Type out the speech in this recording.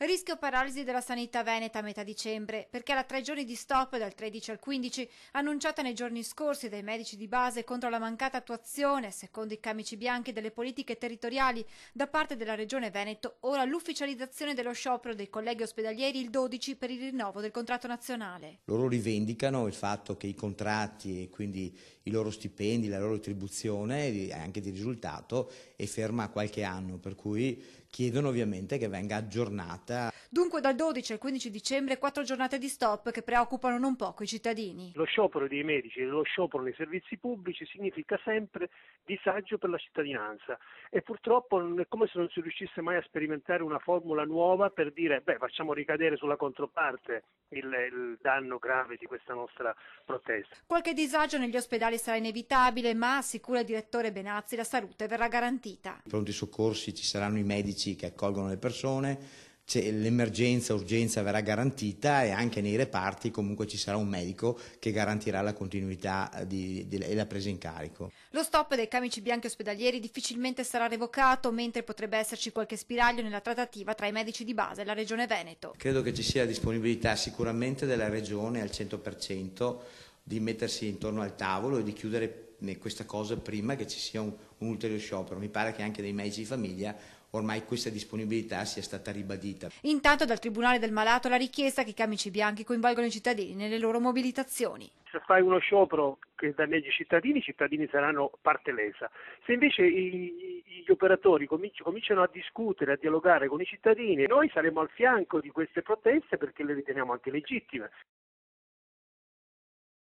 Rischio paralisi della sanità veneta a metà dicembre, perché alla 3 giorni di stop dal 13 al 15, annunciata nei giorni scorsi dai medici di base contro la mancata attuazione, secondo i camici bianchi, delle politiche territoriali da parte della Regione Veneto, ora l'ufficializzazione dello sciopero dei colleghi ospedalieri il 12 per il rinnovo del contratto nazionale. Loro rivendicano il fatto che i contratti e quindi i loro stipendi, la loro retribuzione anche di risultato è ferma a qualche anno, per cui chiedono ovviamente che venga aggiornata. Dunque dal 12 al 15 dicembre 4 giornate di stop che preoccupano non poco i cittadini. Lo sciopero dei medici e lo sciopero nei servizi pubblici significa sempre disagio per la cittadinanza e purtroppo è come se non si riuscisse mai a sperimentare una formula nuova per dire facciamo ricadere sulla controparte il danno grave di questa nostra protesta. Qualche disagio negli ospedali sarà inevitabile, ma assicura il direttore Benazzi la salute verrà garantita. I pronti soccorsi ci saranno i medici che accolgono le persone, l'emergenza, urgenza verrà garantita e anche nei reparti comunque ci sarà un medico che garantirà la continuità e la presa in carico. Lo stop dei camici bianchi ospedalieri difficilmente sarà revocato, mentre potrebbe esserci qualche spiraglio nella trattativa tra i medici di base e la Regione Veneto. Credo che ci sia disponibilità sicuramente della Regione al 100% di mettersi intorno al tavolo e di chiudere questa cosa prima che ci sia un ulteriore sciopero. Mi pare che anche dai medici di famiglia ormai questa disponibilità sia stata ribadita. Intanto dal Tribunale del Malato la richiesta che i camici bianchi coinvolgano i cittadini nelle loro mobilitazioni. Se fai uno sciopero che danneggia i cittadini saranno parte lesa. Se invece gli operatori cominciano a discutere, a dialogare con i cittadini, noi saremo al fianco di queste proteste perché le riteniamo anche legittime.